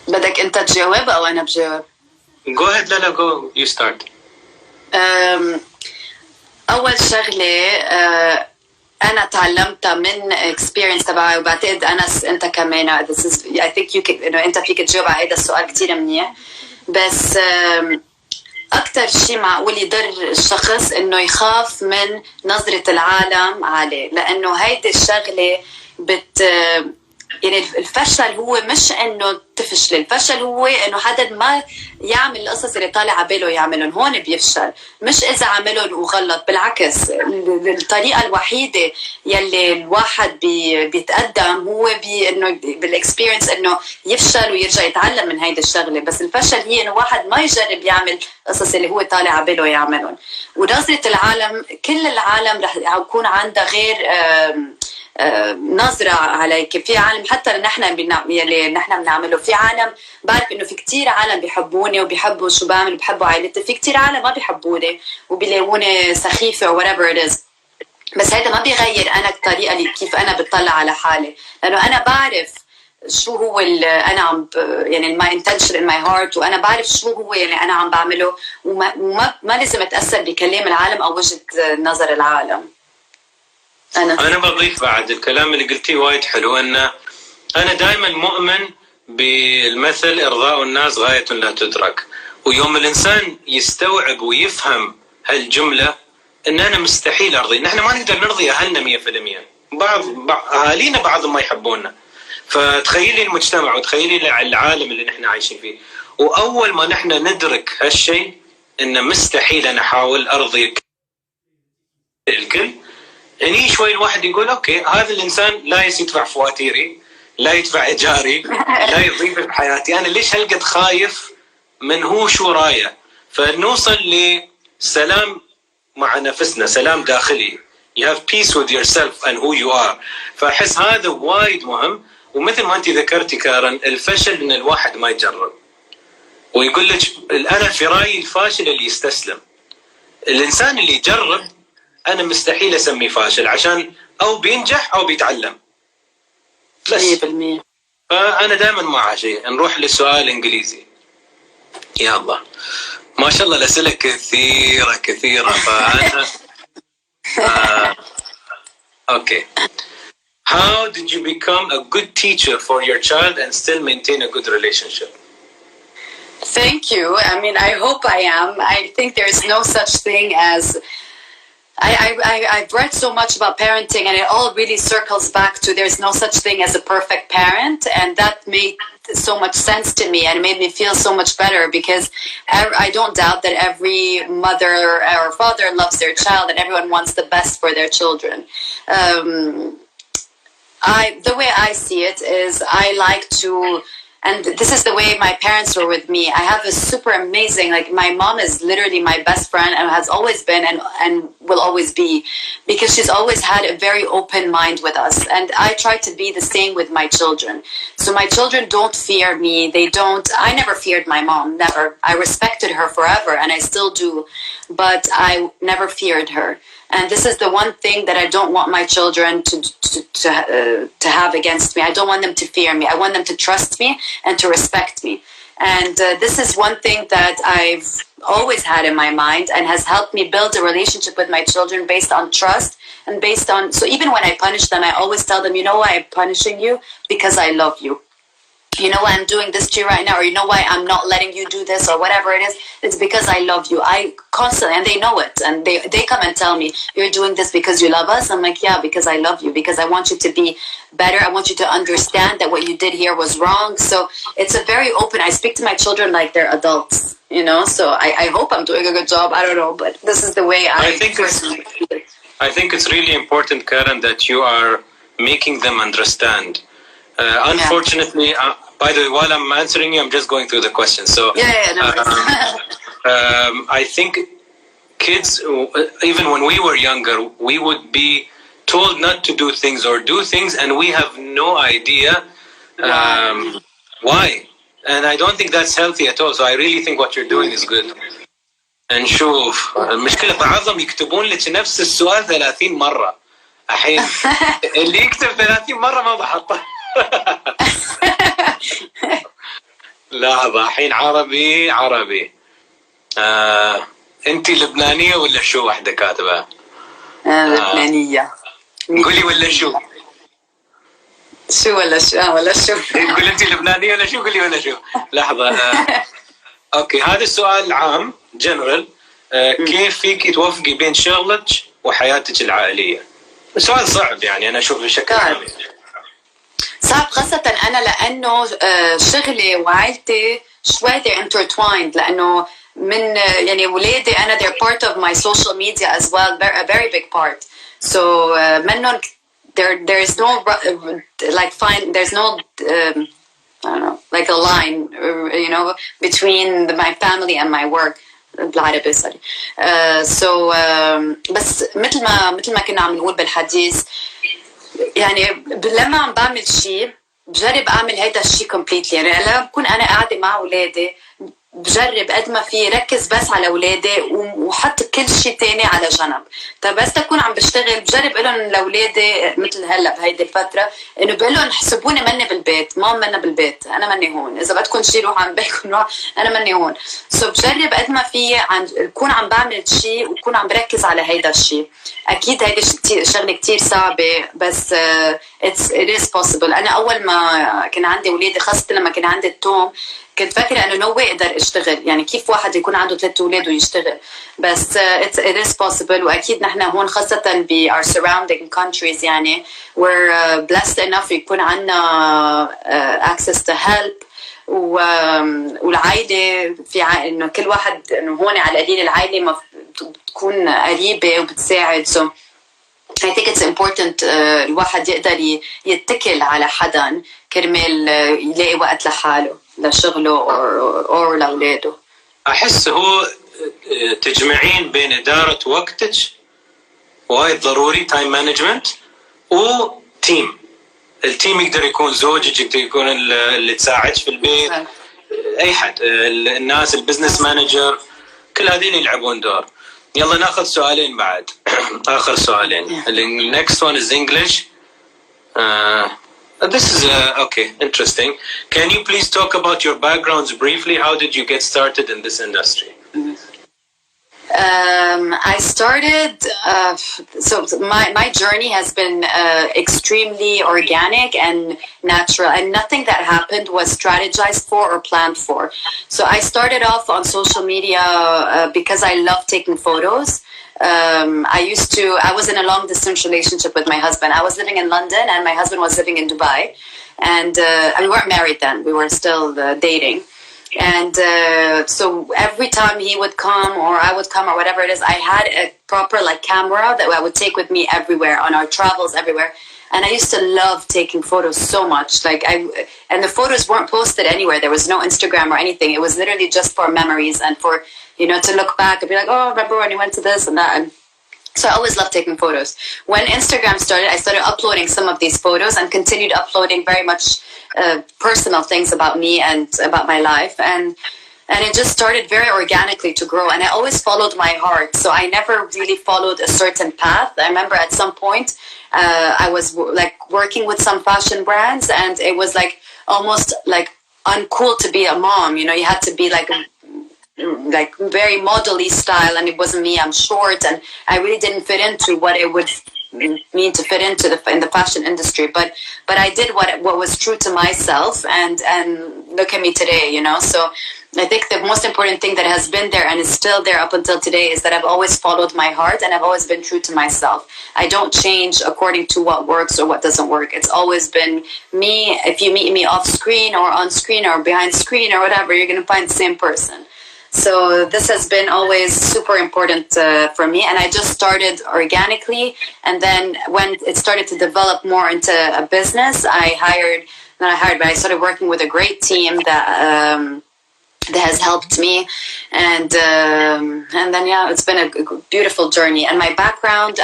بدك انت تجاوب او انا بجاوب؟ Go ahead. لا go. You start. اول شغله انا تعلمتها من experience تبعي، وبعتقد انس انت كمان I think you can انه انت فيك تجاوب على هذا السؤال كثير منيح. بس اكثر شيء معقول يضر الشخص انه يخاف من نظرة العالم عليه، لانه هيدي الشغله يعني الفشل هو مش انه تفشل، الفشل هو انه حدا ما يعمل القصص اللي طالع على باله يعملهم، هون بيفشل. مش اذا عملهم وغلط، بالعكس الطريقه الوحيده يلي الواحد بيتقدم هو انه بالاكسبيرينس انه يفشل ويرجع يتعلم من هيدي الشغله. بس الفشل هي انه واحد ما يجرب يعمل قصص اللي هو طالع على باله يعملهم. ونظره العالم، كل العالم رح يكون عندها غير نظرة عليك. في عالم حتى نحن يلي نحن بنعمله، في عالم بعرف انه في كتير عالم بيحبوني وبيحبوا شو بعمل وبيحبوا عائلتي، في كتير عالم ما بيحبوني وبيلاقوني سخيفة or whatever it is. بس هذا ما بيغير انا الطريقة اللي كيف انا بتطلع على حالي، لانه انا بعرف شو هو انا عم يعني my intention in my heart، وانا بعرف شو هو اللي انا عم بعمله، وما لازم اتأثر بكلام العالم او وجهة نظر العالم. أنا بضيف بعد الكلام اللي قلتيه وايد حلو، أن أنا دائما مؤمن بالمثل إرضاء الناس غاية لا تدرك. ويوم الإنسان يستوعب ويفهم هالجملة أن أنا مستحيل أرضي، نحن ما نقدر نرضي أهلنا 100%، بعض أهالينا بعضهم ما يحبوننا، فتخيلي المجتمع وتخيلي العالم اللي نحن عايشين فيه. وأول ما نحن ندرك هالشيء أن مستحيل أنا أحاول أرضي الكل، يعني شوي الواحد يقول اوكي هذا الانسان لا يدفع فواتيري، لا يدفع ايجاري، لا يضيف في حياتي، انا ليش هالقد خايف من هو شو رايه؟ فنوصل لسلام مع نفسنا، سلام داخلي. You have peace with yourself and who you are. فاحس هذا وايد مهم. ومثل ما انت ذكرتي كارن، الفشل ان الواحد ما يجرب، ويقول لك انا في رايي الفاشل اللي يستسلم. الانسان اللي يجرب أنا مستحيل أسميه فاشل، عشان أو بينجح أو بيتعلم. 100%. فأنا دائما مع شيء. نروح للسؤال الإنجليزي. يا الله ما شاء الله الأسئلة كثيرة فأنا أوكي. How did you become a good teacher for your child and still maintain a good relationship? Thank you. I mean, I hope I am. I think there is no such thing as I've read so much about parenting, and it all really circles back to there's no such thing as a perfect parent, and that made so much sense to me, and it made me feel so much better, because I don't doubt that every mother or father loves their child, and everyone wants the best for their children. The way I see it is I like to, and this is the way my parents were with me. I have a super amazing, like my mom is literally my best friend and has always been and will always be, because she's always had a very open mind with us. And I try to be the same with my children. So my children don't fear me. I never feared my mom, never. I respected her forever, and I still do, but I never feared her. And this is the one thing that I don't want my children to have against me. I don't want them to fear me. I want them to trust me and to respect me. And this is one thing that I've always had in my mind and has helped me build a relationship with my children based on trust and based on, so even when I punish them, I always tell them, you know why I'm punishing you? Because I love you. You know why I'm doing this to you right now, or you know why I'm not letting you do this, or whatever it is, it's because I love you. I constantly, and they know it, and they come and tell me, you're doing this because you love us. I'm like, yeah, because I love you, because I want you to be better. I want you to understand that what you did here was wrong. So it's a very open, I speak to my children like they're adults, you know, so I hope I'm doing a good job. I don't know, but this is the way I think it's really important, Karen, that you are making them understand. Unfortunately, by the way, while I'm answering you, I'm just going through the questions. So no I think kids, even when we were younger, we would be told not to do things or do things, and we have no idea why. And I don't think that's healthy at all. So I really think what you're doing is good. نشوف المشكلة بعضهم يكتبون لك نفس السؤال 30 مرة. الحين اللي يكتب 30 مرة ما بحطه. لحظة الحين عربي. انت لبنانية ولا شو؟ واحدة كاتبة لبنانية. قولي ولا شو؟ شو ولا شو؟ ولا شو؟ قولي انت لبنانية ولا شو؟ قولي ولا شو؟ لحظة. اوكي، هذا السؤال عام جنرال. كيف فيك توفقي بين شغلك وحياتك العائلية؟ سؤال صعب يعني، أنا أشوف بشكل عام صعب، خاصة أنا لأنه شغلي وعائلتي شوي they're intertwined، لأنه من يعني ولادي أنا they're part of my social media as well, a very big part. So منهم there is no like there's no I don't know, like a line, you know, between my family and my work. بالعربي سوري. بس مثل ما كنا عم نقول بالحديث، يعني لما عم بعمل شيء بجرب اعمل هيدا الشيء completely. يعني لما بكون انا قاعده مع اولادي بجرب قد ما في ركز بس على اولادي وحط كل شيء تاني على جنب. طيب بس تكون عم بشتغل بجرب لهم لاولادي مثل هلا بهيدي الفتره انه بقول لهم حسبوني مني بالبيت، مام مني بالبيت، انا مني هون، اذا بدكم شيء روحوا عن بالكم روح، انا مني هون. بجرب قد ما في بكون عم بعمل شيء وبكون عم بركز على هيدا الشيء. اكيد هيدي شغله كتير صعبه، بس it is possible. انا اول ما كان عندي اولادي، خاصه لما كان عندي التوم، كنت فاكرة انه نو واي اقدر اشتغل. يعني كيف واحد يكون عنده 3 اولاد ويشتغل؟ بس it is possible. واكيد نحن هون خاصة ب our surrounding countries يعني we're blessed enough يكون عنا access to help. والعائلة في انه كل واحد انه هون على القليل العائلة بتكون قريبة وبتساعد. So I think it's important الواحد يقدر يتكل على حدا كرمال يلاقي وقت لحاله، لشغله أو لأولاده. أحس هو تجمعين بين إدارة وقتك وايد ضروري، تايم مانجمنت، وتيم. التيم يقدر يكون زوجك، يقدر يكون اللي تساعدك في البيت، أي حد، الناس البزنس مانجر، كل هذين يلعبون دور. يلا ناخذ سؤالين بعد. آخر سؤالين. The next one is English. This is okay, interesting. Can you please talk about your backgrounds briefly? How did you get started in this industry? I started, so my journey has been extremely organic and natural, and nothing that happened was strategized for or planned for. So I started off on social media because I love taking photos. I was in a long distance relationship with my husband. I was living in London and my husband was living in Dubai, and we weren't married then, we were still dating. And so every time he would come or I would come or whatever it is, I had a proper like camera that I would take with me everywhere on our travels everywhere. And I used to love taking photos so much. And the photos weren't posted anywhere. There was no Instagram or anything. It was literally just for memories and for, you know, to look back and be like, oh, remember when you went to this and that. And so I always loved taking photos. When Instagram started, I started uploading some of these photos and continued uploading very much personal things about me and about my life. And it just started very organically to grow. And I always followed my heart. So I never really followed a certain path. I remember at some point, I was like working with some fashion brands, and it was like almost like uncool to be a mom. You know, you had to be like very model-y style, and it wasn't me. I'm short, and I really didn't fit into what it would mean to fit into in the fashion industry. But I did what was true to myself, and look at me today, you know. So I think the most important thing that has been there and is still there up until today is that I've always followed my heart and I've always been true to myself. I don't change according to what works or what doesn't work. It's always been me. If you meet me off screen or on screen or behind screen or whatever, you're going to find the same person. So this has been always super important for me, and I just started organically, and then when it started to develop more into a business, I started working with a great team that has helped me, and then yeah, it's been a beautiful journey. And my background,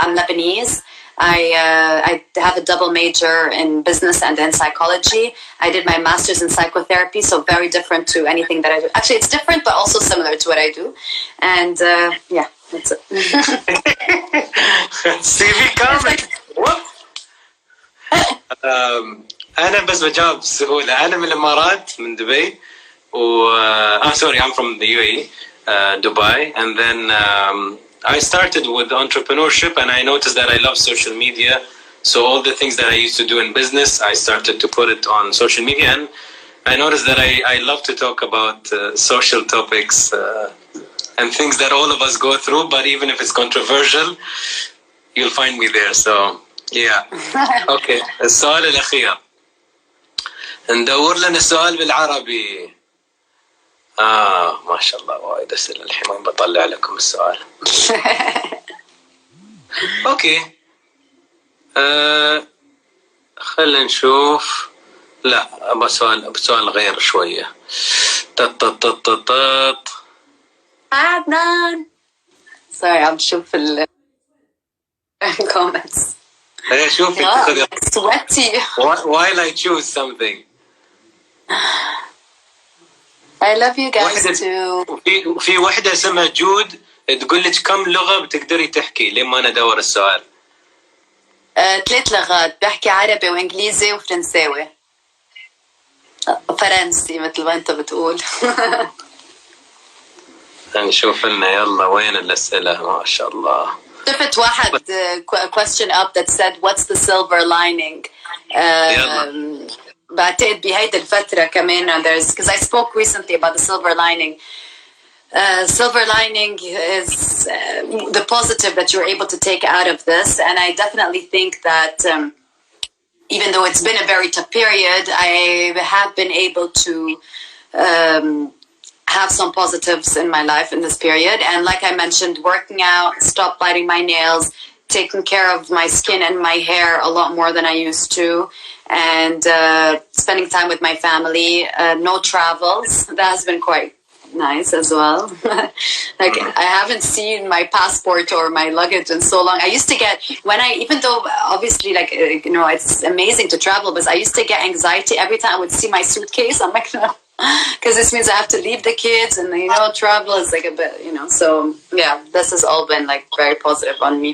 I'm Lebanese. I have a double major in business and in psychology. I did my master's in psychotherapy, so very different to anything that I do. Actually, it's different, but also similar to what I do. And yeah, that's it. CV comment. أنا بس بجاوب بسهولة. أنا من الإمارات، من دبي. I'm sorry, I'm from the UAE, Dubai. And then I started with entrepreneurship, and I noticed that I love social media. So all the things that I used to do in business, I started to put it on social media. And I noticed that I love to talk about social topics and things that all of us go through. But even if it's controversial, you'll find me there. So yeah. Okay. السؤال الأخير. ندور لنا السؤال بالعربي. ما شاء الله وايد أسئلة الحين، وين بطلع لكم السؤال؟ اوكي. خلينا نشوف. لا، ابغى سؤال غير شوية. عدنان. Sorry, عم شوف ال comments. ايه شوفي. sweaty. While I choose something. I love you guys too. في وحدة اسمها جود تقول لك كم لغة بتقدري تحكي لما أنا أدور السؤال. 3 لغات، بحكي عربي وإنجليزي وفرنساوي. فرنسي مثل ما أنت بتقول. نشوف لنا يلا وين الأسئلة. ما شاء الله. شفت واحد question up that said what's the silver lining. بعتقد بهيدا الفترة كمان because I spoke recently about the silver lining. Silver lining is the positive that you're able to take out of this, and I definitely think that even though it's been a very tough period, I have been able to have some positives in my life in this period. And like I mentioned, working out, stop biting my nails, taking care of my skin and my hair a lot more than I used to, and spending time with my family. No travels. That has been quite nice as well. Like I haven't seen my passport or my luggage in so long. I used to get, even though obviously like it's amazing to travel, but I used to get anxiety every time I would see my suitcase. I'm like, no, because this means I have to leave the kids, and travel is like a bit, so yeah, this has all been like very positive on me.